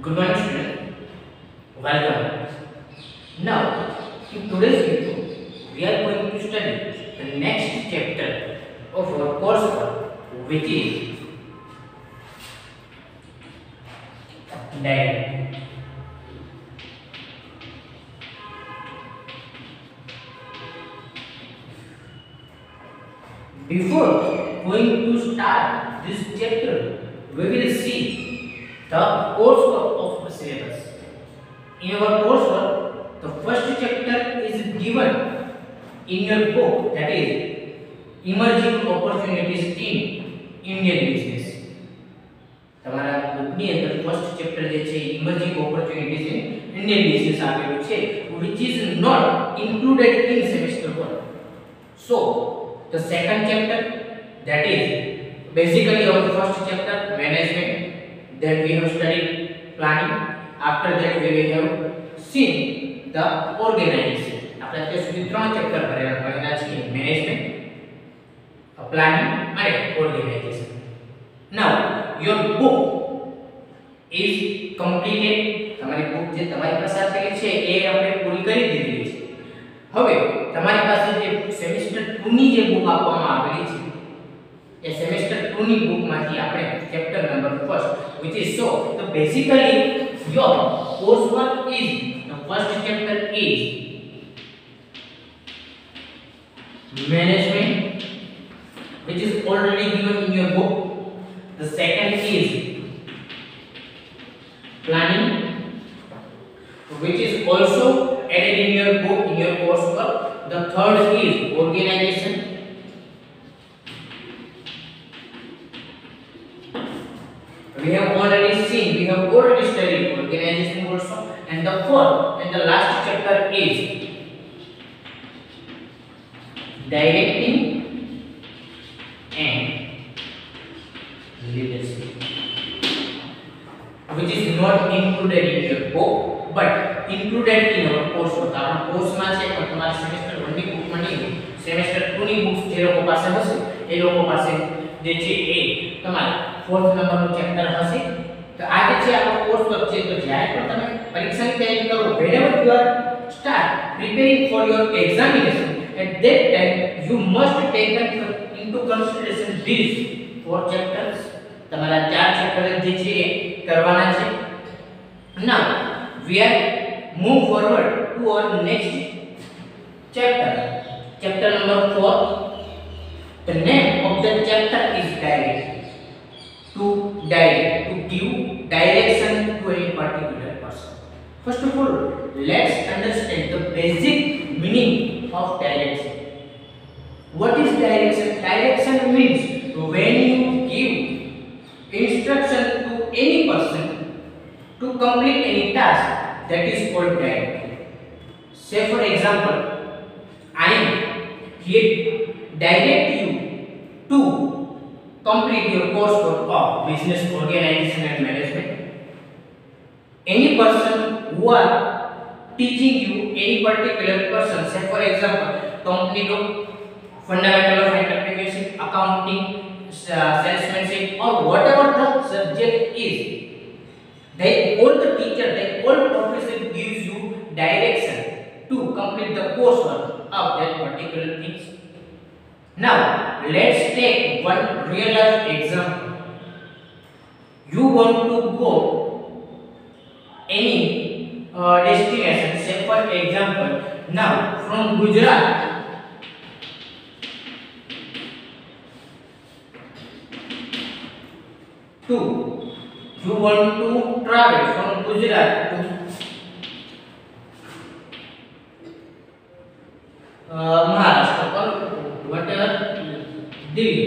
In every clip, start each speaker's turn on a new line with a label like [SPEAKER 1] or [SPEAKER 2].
[SPEAKER 1] Good morning, student. Welcome. Now, in today's video, we are going to study the next chapter of our coursework, which is diagram. Before going to start this chapter, we will see the coursework of the syllabus. In our coursework, the first chapter is given in your book, that is Emerging Opportunities in Indian Business. તમારા બુકની અંદર first chapter જે છે emerging opportunities in Indian business આપેલું છે, which is not included in semester 1. So the second chapter, that is basically our first chapter, management, then we have studied planning, after that we will have seen the organization. આપણે અત્યાર સુધી ત્રણ chapter ભણેલા છે, management, planning અને organisation. Now your book is completed. તમારી book જે તમારી પાસે આપેલી છે એ આપણે પૂરી કરી દીધી છે. હવે તમારી પાસે જે સેમેસ્ટર 2 ની જે બુક આપવામાં આવેલી છે એ સેમેસ્ટર 2 ની બુકમાંથી આપણે chapter number 1, which is so basically your coursework is, the first chapter is management, which is already given in your book. The second is planning, which is also added in your book, in your coursework. The third is organization. We have already seen, we have already studied organization also. And the fourth and the last chapter is directing and leadership, which is not included in your book but included in our coursework. આપણા કોર્સમાં છે પણ તમારા semester 1 ની બુકમાં નહીં, semester 2 ની books જે લોકો પાસે હશે એ લોકો પાસે જે છે એ તમારા 4th નંબરનું ચેપ્ટર હશે. તો આ જે છે આપણો કોર્સવર્ક છે. તો જ્યારે પણ તમે પરીક્ષાની તૈયારી કરો, whenever you are start preparing for your examination, at that time you must take into consideration these 4 chapters. તમારા 4 ચેપ્ટર જે છે એ કરવાના છે. Now we are move forward to our next chapter, chapter number 4. The name of the chapter is direct. To direct, to give direction to a particular person. First of all, let's understand the basic meaning of direction. What is direction? Direction means when you give instruction to any person to complete any task, that is called direction. Say for example, I am here direct you to complete your coursework of business organization and management. Any person who are teaching you, any particular person, say for example company law, fundamental of entrepreneurship, accounting, salesmanship, or whatever the subject is, they all the teacher, they all professor gives you direction to complete the coursework of that particular things. Now let's take one real life example. You want to go any destination, say for example now from Gujarat to, you want to travel from Gujarat to Maharashtra or whatever, Delhi,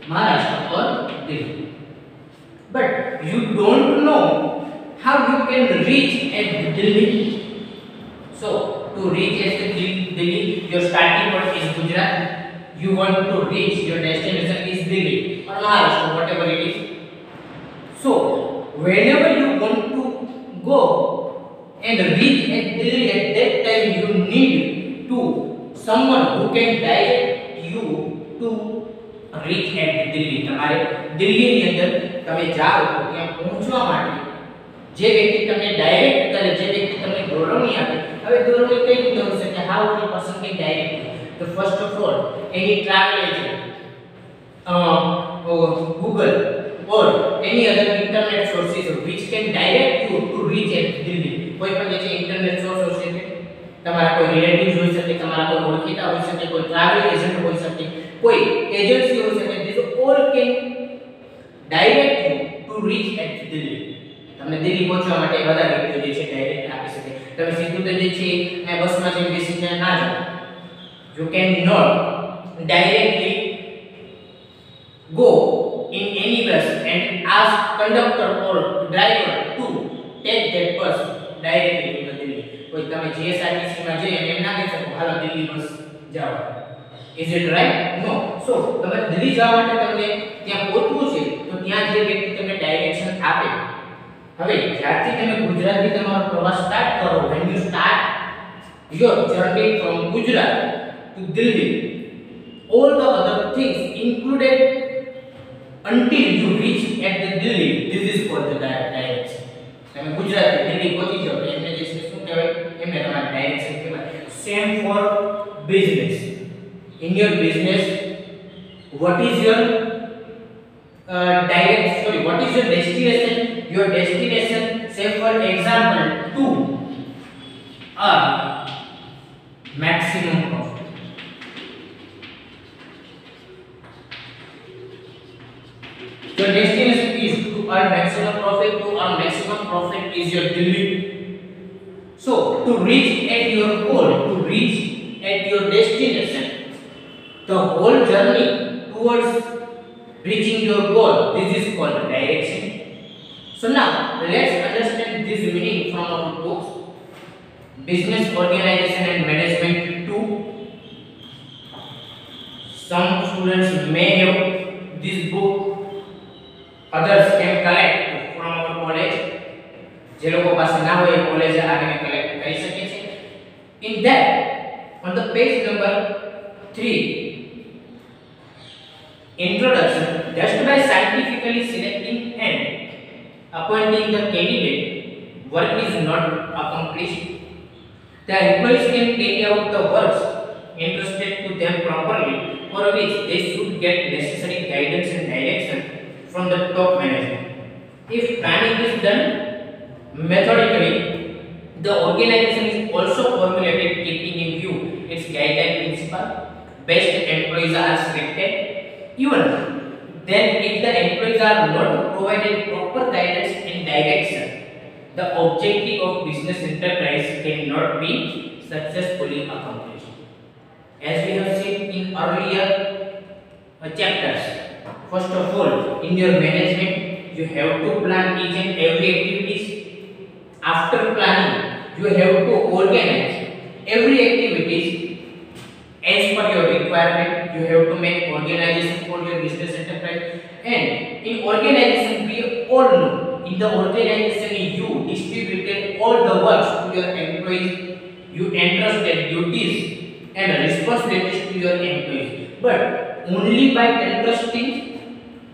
[SPEAKER 1] Maharashtra or Delhi, but you don't know how you can reach at Delhi. So to reach at Delhi, your starting point is Gujarat, you want to reach, your destination is Delhi or Maharashtra, whatever it is. So whenever you want to go and reach at Delhi, at that time you need to someone who can direct you to reach at Delhi. તમારે દિલ્હીની અંદર તમે જાઓ તો ત્યાં પહોંચવા માટે જે વ્યક્તિ તમને ડાયરેક્ટ કરે, જે વ્યક્તિ તમને દોરવણી આપે, હવે દોરવણી કઈ રીતે હોઈ શકે? How any person can direct you? તો first of all any travel agent, Google or any other internet sources which can direct you to reach at Delhi. કોઈ પણ જે ઇન્ટરનેટ સોર્સ હોય છે, તમારા કોઈ રિલેટિવ્સ હોઈ શકે, તમારા કોઈ ઓળખીતા હોઈ શકે, કોઈ ટ્રાવેલ એજન્ટ હોઈ શકે, કોઈ એજન્સી હોઈ શકે, these all can direct you to reach at Delhi. તમને દિલ્હી પહોંચવા માટે બધા વ્યક્તિઓ જે છે ડાયરેક્ટ આપી શકે. તમે સીધું તો જે છે આ બસમાં જઈને બેસીને ના જાઓ. You cannot directly go in any bus and ask conductor or driver to take that bus directly to Delhi. કોઈ તમે જીએસઆરટીસી માં જઈ અને એમ ના કહી શકો હાલો દિલ્હી બસ જાઓ. Is it right? No. So તમે દિલ્હી જવા માટે તમને ત્યાં પહોંચવું છે તો ત્યાં જે વ્યક્તિ તમને ડાયરેક્શન આપે. હવે જ્યારથી તમે ગુજરાતથી તમારો પ્રવાસ સ્ટાર્ટ કરો, when you start your journey from Gujarat to Delhi, all the other things included until you reach at the Delhi, this is called the direction. તમે ગુજરાતથી દિલ્હી પહોંચી જાવ તો એમને જે છે શું કહેવાય? એમને તમારા ડાયરેક્શન કહેવાય. Same for business. In your business, what is your what is your destination? Your destination, say for example, to earn maximum profit. Your destination is to earn maximum profit. To earn maximum profit is your Delhi. So to reach at your goal, to reach at your destination, the whole journey towards reaching your goal, this is called direction. So now let's understand this meaning from our books, Business Organization and Management 2. Some students may have this book, others can collect from our college. જે લોકો પાસે ના હોય college આવીને collect કરી શકે છે. In that, on the page number 3, introduction, just by scientifically selecting and appointing the candidate, work is not accomplished. The employees can carry out the works entrusted to them properly, for which they should get necessary guidance and direction from the top management. If planning is done methodically, the organization is also formulated keeping in view its guideline principle. Best employees are selected. Even then, if the employees are not provided proper guidance and direction, the objective of business enterprise cannot be successfully accomplished. As we have seen in earlier chapters, first of all, in your management, you have to plan each and every activities. After planning, you have to organize every activities as per your requirement. You have to make organization for your business enterprise, and in organization we all know, in the organization you distributed all the works to your employees, you entrusted duties and responsibilities to your employees, but only by entrusting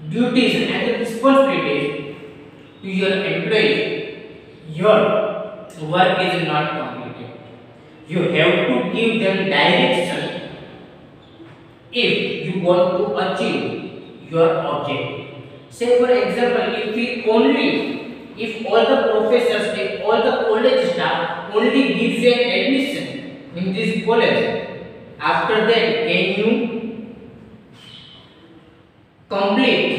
[SPEAKER 1] duties and responsibilities to your employees, your work is not completed. You have to give them direction if you want to achieve your objective. Say for example, if all the professors, if all the college staff only gives you an admission in this college, after that can you complete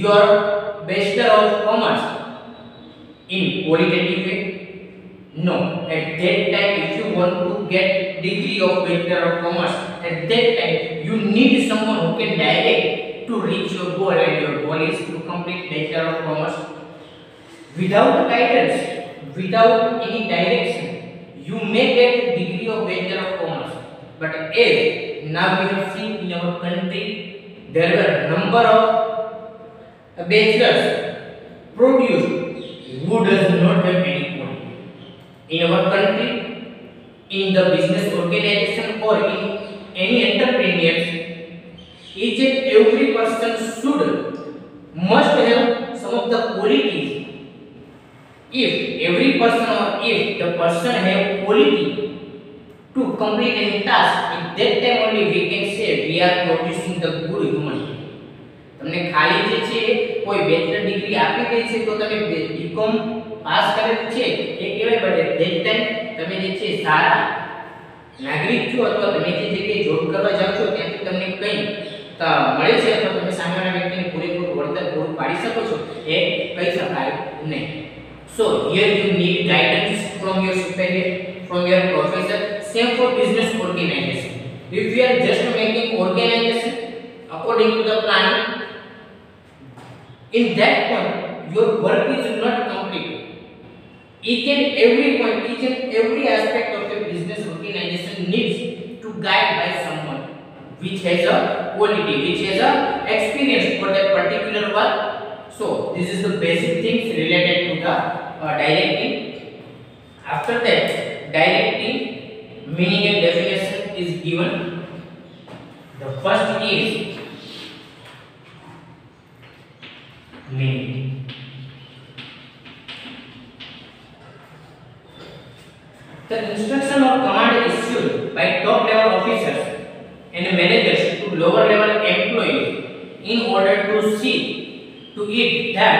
[SPEAKER 1] your Bachelor of Commerce in qualitative way? No. At that time, if you want to get degree of Bachelor of Commerce, at that time you need someone who can direct to reach your goal, and your goal is to complete Bachelor of Commerce. Without guidance, without any direction, you may get the degree of Bachelor of Commerce, but as now we have seen in our country, there were number of bachelors produced who does not have any quality. In our country, in the business organization or in any entrepreneurs, each and every person must have some of the qualities. If person have quality to complete any task, at that time only we can say we are producing the good human being. તમને ખાલી જે છે કોઈ bachelor degree આપી દે છે તો તમે BCom pass કરેલ છે એ કહેવાય, બટ એટ ધેટ ટાઈમ તમે જે છે સારા નાગરિક છો અથવા તમે જે જગ્યાએ જોબ કરવા જાવ છો ત્યાંથી તમને કંઈ મળે છે અથવા તમે સામેવાળા વ્યક્તિને પૂરેપૂરું વળતર પૂરું પાડી શકો છો એ કહી શકાય નહીં. So here you need guidance from your superior, from your professor. Same for business organization. If you are just making organization according to the plan, in that point your work is not complete. Each and every point, each and every aspect of your business organization needs to guide by someone which has a quality, which has a experience for that particular work. So this is the basic things related to the directing. After that, directing meaning and definition is given. The first is meaning. The instruction or command issued by top level officers and managers to lower level employees in order to see to it that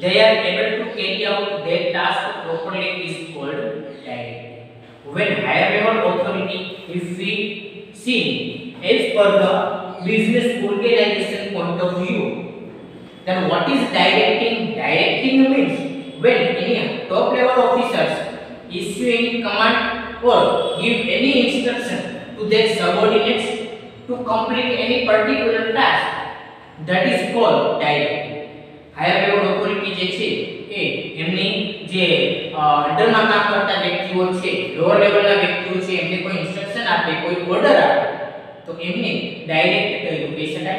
[SPEAKER 1] they are able to carry out their task properly is called directing. When higher level authority, if we see as per the business organization point of view, then what is directing? Directing means when any top level officers issue any command or give any instruction to their subordinates to complete any particular task, that is called directing. Higher level authority જે છે એ એમની જે અંડરમાં કામ કરતા વ્યક્તિઓ છે, lower લેવલના વ્યક્તિઓ છે, એમને કોઈ ઇન્સ્ટ્રક્શન આપે, કોઈ ઓર્ડર આપે તો એમને ડાયરેક્ટ કહી શકાય.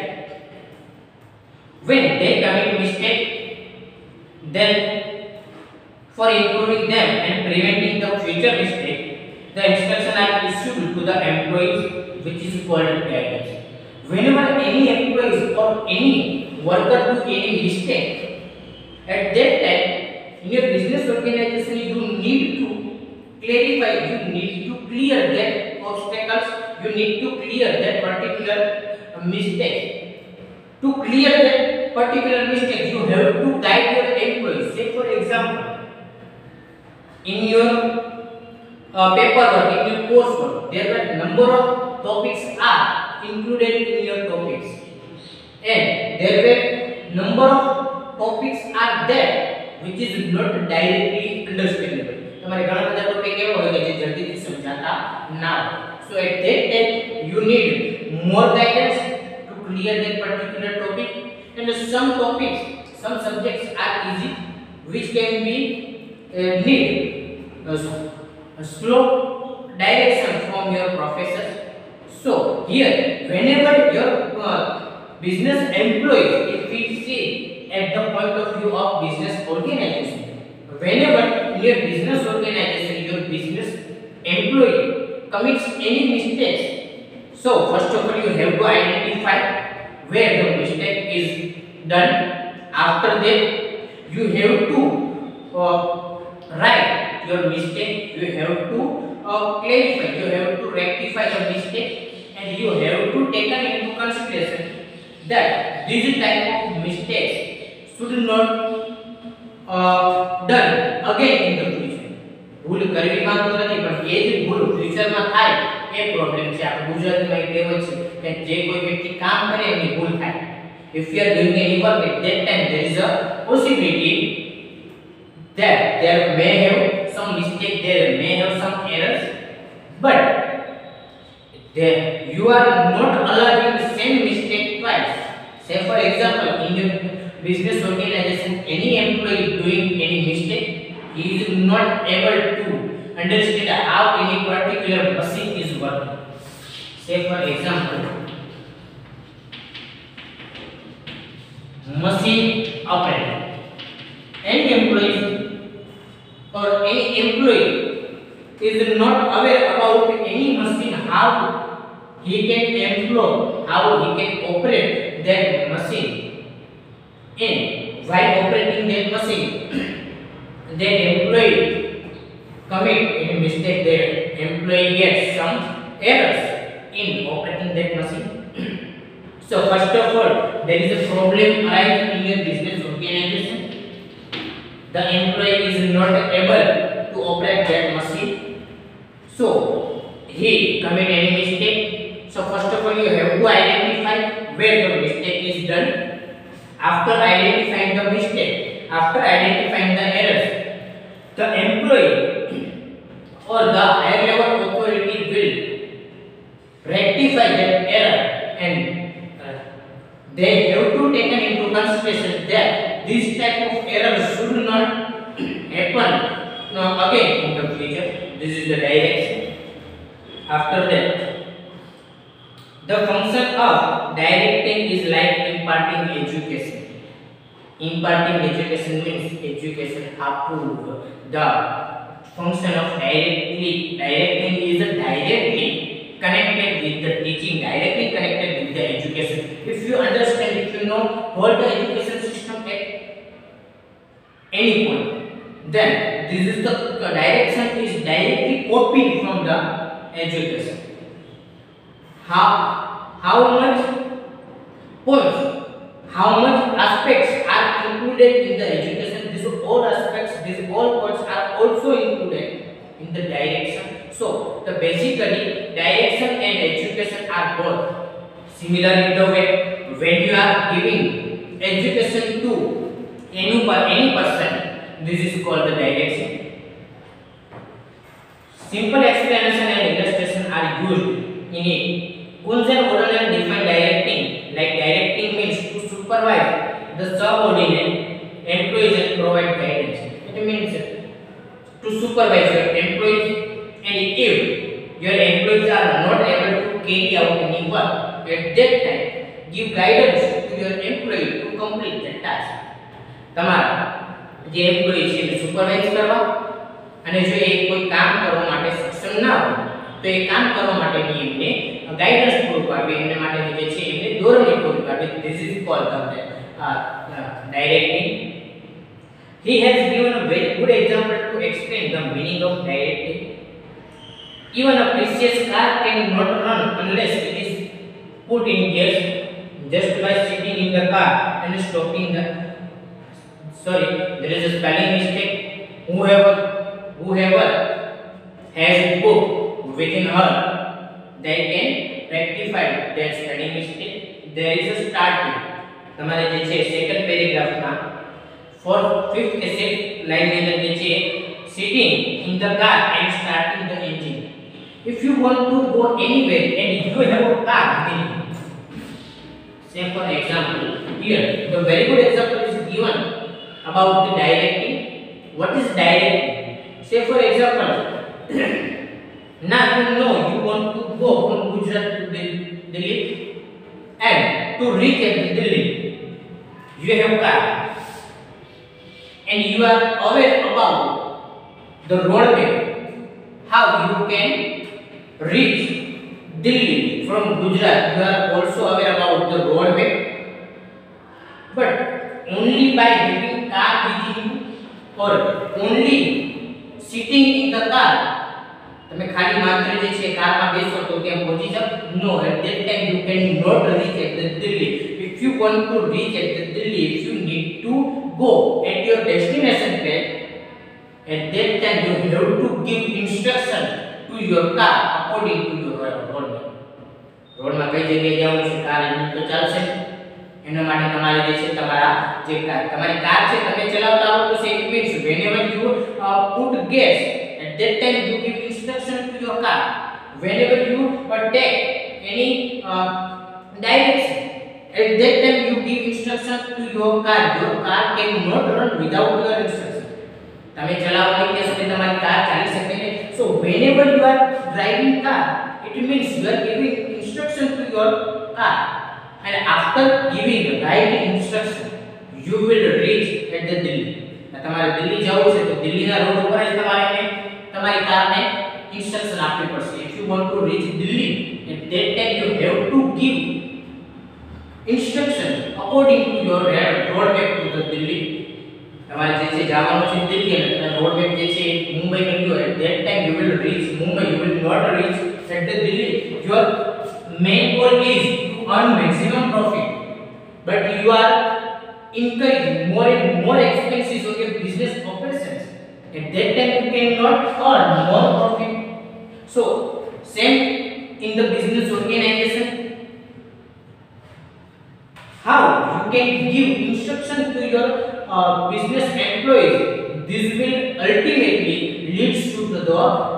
[SPEAKER 1] When they commit mistake, then for improving them and preventing the future mistake, the instructions are issued to the employees, which is called guidance. Whenever any employees or any worker do any mistake, at that time in your business organization you need to clarify, you need to clear that obstacles, you need to clear that particular mistake. To clear that particular mistake, you have to guide your employees. Say for example, in your paperwork, in your coursework, there are number of topics are included in your topics, and there were number of topics are there which is not directly understandable. તમારે ઘણા બધા topic એવો હોય કે જે જલ્દીથી સમજાતા ના હોય. So at that time you need more guidance to clear that particular topic, and some topics, some subjects are easy which can be need a slow direction from your professors. So here whenever your business employees, if we see at the point of view of business organization, whenever in your business organization your business employee commits any mistakes, so first of all you have to identify where the mistake is done. After that you have to write your mistake, you have to clarify, you have to rectify the mistake, and you have to take into consideration that this type of mistakes should not done again in the future. ભૂલ કરવી માંગતો નથી, પણ એ જ ભૂલ ફ્યુચરમાં થાય એ problem છે. આપણે ગુજરાતીમાં એક કહેવત છે કે જે કોઈ વ્યક્તિ કામ કરે એની ભૂલ થાય. If you are doing any work, at that time there is a possibility that there may have some mistake, there may have some errors, but there you are not allowing the same mistake twice. Say for example, in your business organization, any employee doing any mistake, he is not able to understand how any particular machine is working. Say for example, machine operator. Any employee or any employee is not aware about any machine, how he can employ, how he can operate that machine, and while operating that machine that employee commit any mistake, the employee gets some errors in operating that machine. So first of all, there is a problem arise in your business organization. The employee is not able to operate that machine, so he commit any mistake. So first of all, you have to identify where the mistake is done. After identifying the mistake, after identifying the errors, the employee or the higher level authority will rectify that error, and they have to take into consideration that this type of error should not happen again in the future. This is the direction. After that, the function of directing is like imparting education. Imparting education means education approved. The function of directing is directly connected with the teaching, directly connected with the education. If you understand, if you know what the education system at any point, then this is the direction is directly copied from the education. How much points, how much aspects are included in the education? These all aspects, these all points are also included in the direction. So the basically direction and education are both similar in the way. When you are giving education to any person, this is called the direction. Simple explanation and illustration are used in it. Kunzel O'Donnell defined directing like directing means to supervise the subordinate employees and provide guidance. It means to supervise your employees, and if your employees are not able to carry out any work at that time, give guidance to your employee to complete the task. તમારા જે employee છે એને supervise કરવા, અને જો એ કોઈ કામ કરવા માટે સક્ષમ ના હોય તો એ કામ કરવા માટેની એમને ગાઈડન્સ પૂરું પાડવી, એમના માટેની જે છે એમને દોરણી પૂરી પાડવી. This is called the directing. He has given a very good example to explain the meaning of directing. Even a precious car cannot run unless it is put in gears. Just by sitting in the car and stopping the there is a spelling mistake. Whoever has book within her, they can rectify their spelling mistake. There is a starting. તમારે જે છે second પેરેગ્રાફમાં 5th કે 6th line ની અંદર જે છે sitting in the car and starting the engine. If you want to go anywhere and you have a car within you, say for example, here the very good example is given about the directing. What is directing? Say for example, now you know you want to go from Gujarat to Delhi, and to reach at Delhi you have car and you are aware about the roadway, how you can reach Delhi from Gujarat. You are also aware about the roadway, but only by having car with you or only sitting in the car, તમે ખાલી માત્ર જે છે કારમાં બેસો તો ત્યાં પહોંચી જાવ? No, at that time you cannot reach at the Delhi. If you want to reach at the Delhi, if you need to go at your destination place, at that time you have to give instruction to your car according to your road. રોડમાં કઈ જગ્યાએ જવાનું છે, car એની તો ચાલશે. એના માટે તમારે જે છે તમારી કાર છે તમે ચલાવતા આવડતું છે. It means whenever you put gas, at that time you give instruction to your car. Whenever you take any direction, at that time you give instruction to your car. Your car cannot run without your instruction. તમે ચલાવવાની ત્યાં સુધી તમારી car ચાલી શકે નહીં. So whenever you are driving car, it means you are giving instruction to your car, and after giving the right instruction you will reach at the Delhi. તમારે દિલ્હી જવું છે તો દિલ્હીના રોડ ઉપર જ તમારી કારને instruction આપવી પડશે. If you want to reach Delhi, at that time you have to give instruction according to your road map to the Delhi. તમારે જે છે જવાનું છે દિલ્હી અને રોડ મેપ જે છે મુંબઈ નીકળ્યો at that time you will reach Mumbai, you will not reach at the Delhi. Your main goal is to earn maximum profit, but you are incurring more and more expenses of your business operations. At that time you cannot earn more profit. So same in the business organization, how you can give instruction to your business employees, this will ultimately leads to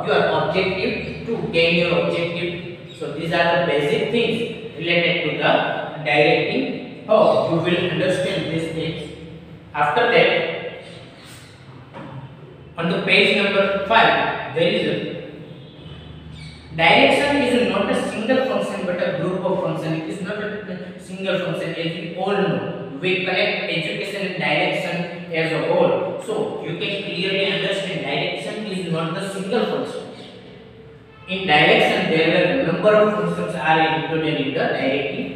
[SPEAKER 1] your objective, to gain your objective. So these are the basic things related to the directing. How you will understand these things. After that, on the page number 5, there is a direction is not a single function but a group of function. It is not a single function, as we all know. We connect education and direction as a whole. So you can clearly understand direction is not the single function. In direction, there are a number of functions are included in the directing.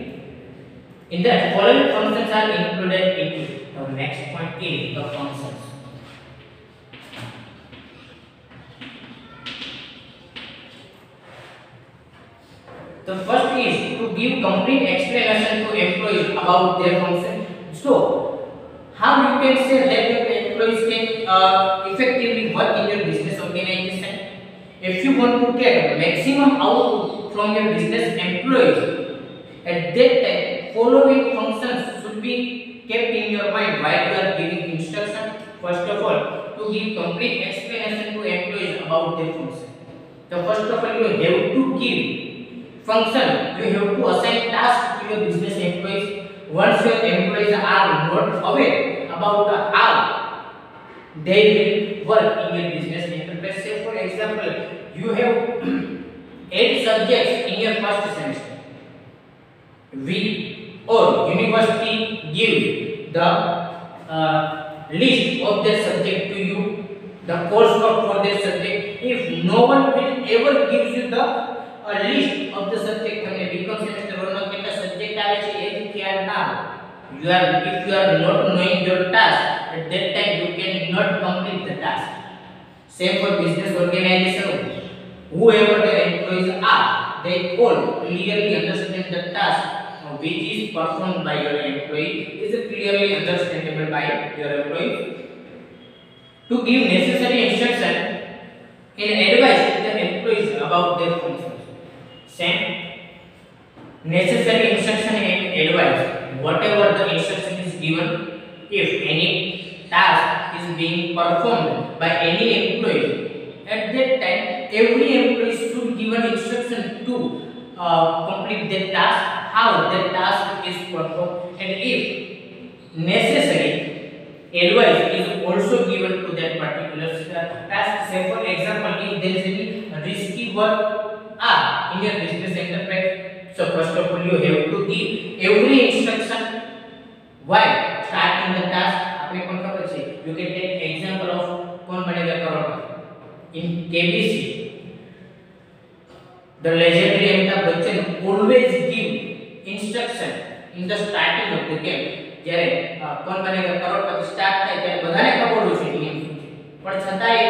[SPEAKER 1] In the following functions are included into the next point is the functions. The first is to give complete explanation to employees about their function. So, how you can say that your employees can effectively work in your business organization? If you want to get maximum output from your business employees, at that time, following functions should be kept in your mind while you are giving instruction. First of all, to give complete explanation to employees about their function. So first of all, you have to give function. You have to assign tasks to your business employees. Once your employees are not aware about how they will work in your business enterprise. Say for example, you have 8 subjects in your first semester. We or university give the list of their subject to you, the course work for their subject. If no one will ever gives you the list of the subject, તમને BCom semester 1 માં કેટલા subject આવે છે એ ખ્યાલ ના હોય. If you are not knowing your task, at that time you cannot complete the task. Same for business organization. Whoever the employees are, they all clearly understand the task which is performed by your employee is clearly understandable by your employee. To give necessary instruction and advice to the employees about their functions. Same necessary instruction and advice. Whatever the instruction is given, if any task is being performed by any employee, at that time every employee should give an instruction to complete that task, how that task is performed, and if necessary advice is also given to that particular task. Say for example, if there is any risky work in your business enterprise, so first of all you have to give every instruction while starting the task. आपने कौन खबर है? You can take example of कौन बनेगा करोड़पति. In KBC, the legendary Amitabh Bachchan always give instruction in the starting of the game. જ્યારે કોણ Banega Crorepati start થાય ત્યારે બધાને ખબર હોય છે નિયમ શું છે, પણ છતાંય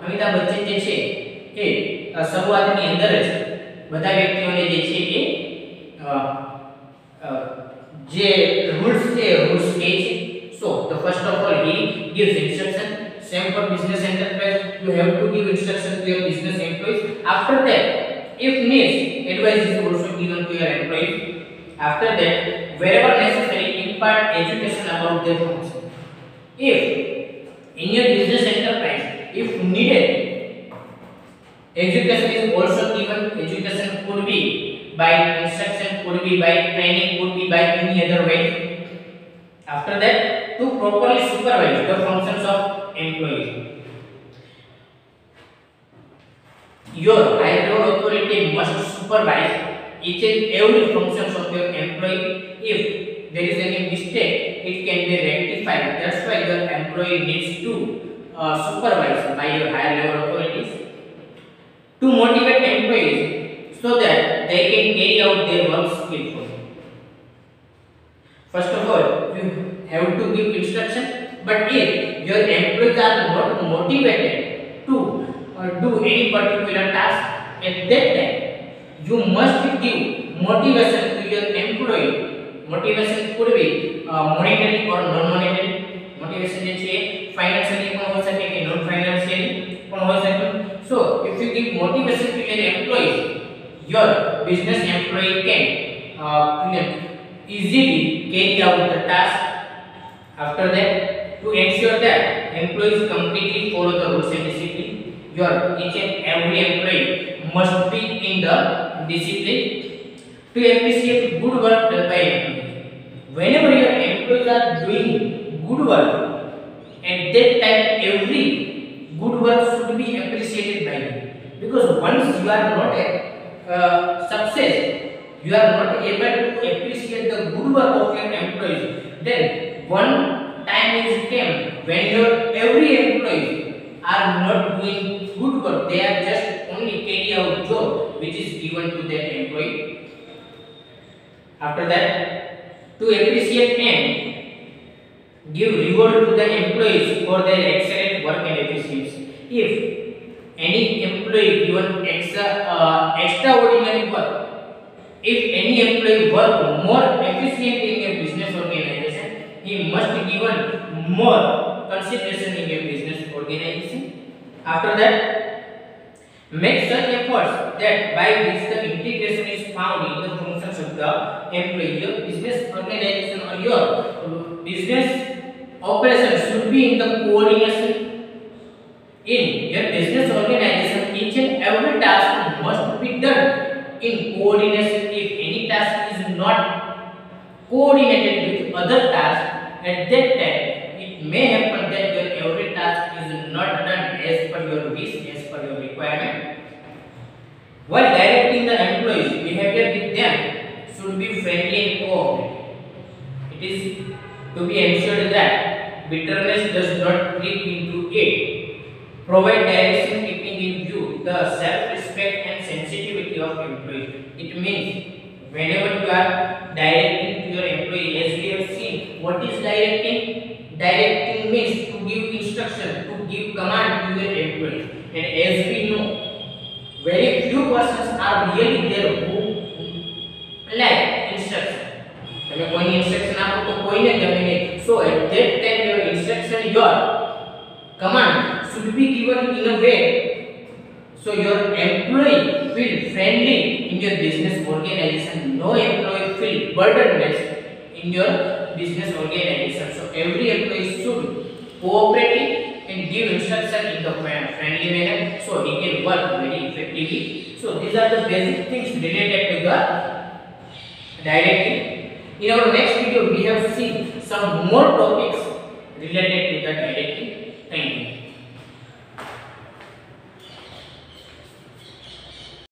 [SPEAKER 1] અમિતાભ બચ્ચન જે છે એ શરૂઆતની અંદર જ બધા વ્યક્તિઓને જે છે એ જે રૂલ્સ છે રૂલ્સ કહે છે. So the first of all he gives instruction. Same for business enterprise, you have to give instruction to your business employees. After that, if needs, advice is also given to your employees. After that, wherever necessary, impart education about their function. If in your business enterprise, if needed, education is also given. Education could be by instruction, could be by training, could be by any other way. After that, to properly supervise the functions of employees. Your higher authority must supervise each and every functions of your employee. If there is any mistake, it can be rectified. That's why your employee needs to supervise by your higher level authorities. To motivate employees so that they can carry out their work skillfully. First of all, you have to give instruction But if your employees are not motivated to do any particular task at that time, you must give motivation to your employee. Motivation could be monetary or non monetary. Motivation જે છે financially પણ હોઈ શકે કે non financially પણ હોઈ શકે. So if you give motivation to your employees, your business employee can easily carry out the task. After that, to ensure that employees completely follow the rules and discipline, your each and every employee must be in the discipline to appreciate good work done by employees. Whenever your employees are doing good work, at that time every good work should be appreciated by you. Because once you are not a success, you are not able to appreciate the good work of your employees, then one time is came when your every employee are not doing good work, they are just only carry out job which is given to their employee. After that, to appreciate and give reward to the employees for their excellent work and efficiency. If any employee given extraordinary work, if any employee work more efficient in a business organization, he must given more consideration in a business organization. After that, make such efforts that by which the integration is found in the functions of the employee. Your business organization or your business operation should be in the coordination. In your business organization, each and every task must be done in coordination. If any task is not coordinated with other tasks, at that time it may happen that your every task is not done as per your wish, as per your requirement. While directing the employees, behavior with them should be friendly and cooperative. It is to be ensured that bitterness does not creep into it. Provide direction keeping in view the self-respect and sensitivity of employees. It means whenever you are directing to your employee, as we have seen, what is directing? Directing means to give instruction, to give command to your employees. And as we know, very few persons are really there who like instruction. તમે કોઈની instruction આપો તો કોઈને ગમે નહીં. So at that time your instruction, your command should be given in a way so your employee feel friendly in your business organization. No employee feel burdened in your business organization. So every employee should cooperate and give instruction in the friendly manner so he can work very effectively. So these are the basic things related to the directing. In our next video we have seen some more topics